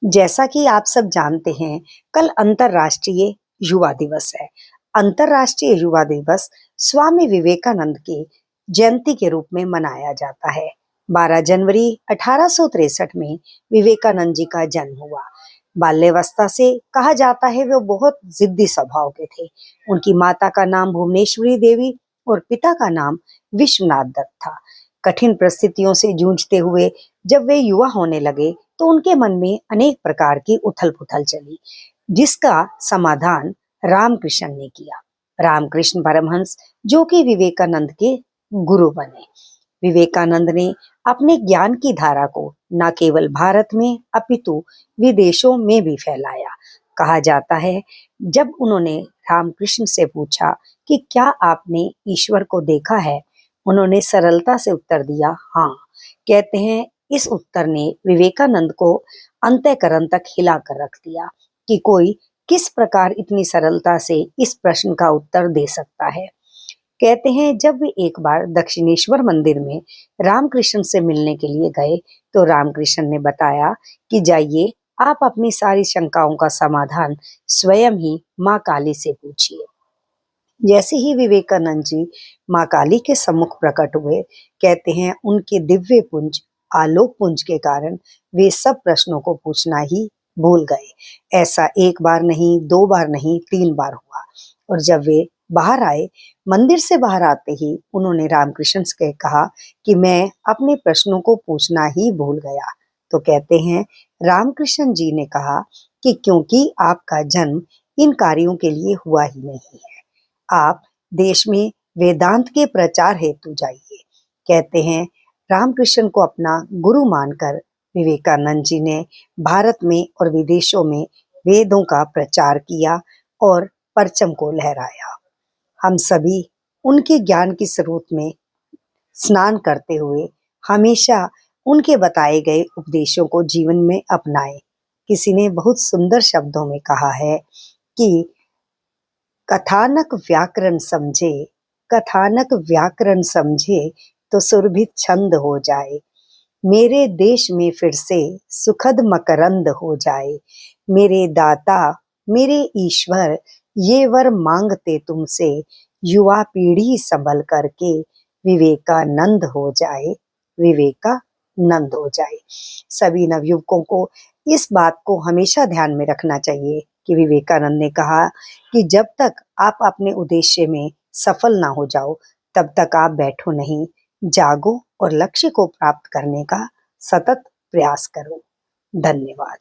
जैसा कि आप सब जानते हैं, कल अंतर्राष्ट्रीय युवा दिवस है। अंतर्राष्ट्रीय युवा दिवस स्वामी विवेकानंद की जयंती के रूप में मनाया जाता है। 12 जनवरी 1863 में विवेकानंद जी का जन्म हुआ। बाल्यावस्था से कहा जाता है वे बहुत जिद्दी स्वभाव के थे। उनकी माता का नाम भुवनेश्वरी देवी और पिता का नाम विश्वनाथ दत्त था। कठिन परिस्थितियों से जूझते हुए जब वे युवा होने लगे तो उनके मन में अनेक प्रकार की उथल-पुथल चली, जिसका समाधान रामकृष्ण ने किया। रामकृष्ण परमहंस जो कि विवेकानंद के गुरु बने। विवेकानंद ने अपने ज्ञान की धारा को न केवल भारत में अपितु विदेशों में भी फैलाया। कहा जाता है जब उन्होंने रामकृष्ण से पूछा कि क्या आपने ईश्वर को देखा है, उन्होंने सरलता से उत्तर दिया हाँ। कहते हैं इस उत्तर ने विवेकानंद को अंतःकरण तक हिला कर रख दिया कि कोई किस प्रकार इतनी सरलता से इस प्रश्न का उत्तर दे सकता है। कहते हैं जब वे एक बार दक्षिणेश्वर मंदिर में रामकृष्ण से मिलने के लिए गए तो रामकृष्ण ने बताया कि जाइए आप अपनी सारी शंकाओं का समाधान स्वयं ही माँ काली से पूछिए। जैसे ही विवेकानंद जी माँ काली के सम्मुख प्रकट हुए, कहते हैं उनके दिव्य पुंज आलोक पुंज के कारण वे सब प्रश्नों को पूछना ही भूल गए। ऐसा एक बार नहीं, दो बार नहीं, 3 बार हुआ। और जब वे बाहर आए, मंदिर से बाहर आते ही उन्होंने रामकृष्ण से कहा कि मैं अपने प्रश्नों को पूछना ही भूल गया। तो कहते हैं रामकृष्ण जी ने कहा कि क्योंकि आपका जन्म इन कार्यों के लिए हुआ ही नहीं है, आप देश में वेदांत के प्रचार हेतु जाइए। कहते हैं रामकृष्ण को अपना गुरु मानकर विवेकानंद जी ने भारत में और विदेशों में वेदों का प्रचार किया और परचम को लहराया। हम सभी उनके ज्ञान की स्रोत में स्नान करते हुए हमेशा उनके बताए गए उपदेशों को जीवन में अपनाएं। किसी ने बहुत सुंदर शब्दों में कहा है कि कथानक व्याकरण समझे, कथानक व्याकरण समझे तो सुरभित छंद हो जाए। मेरे देश में फिर से सुखद मकरंद हो जाए। मेरे दाता मेरे ईश्वर ये वर मांगते तुमसे, युवा पीढ़ी संभल करके विवेकानंद हो जाए, विवेकानंद हो जाए। सभी नवयुवकों को इस बात को हमेशा ध्यान में रखना चाहिए कि विवेकानंद ने कहा कि जब तक आप अपने उद्देश्य में सफल ना हो जाओ तब तक आप बैठो नहीं, जागो और लक्ष्य को प्राप्त करने का सतत प्रयास करो। धन्यवाद।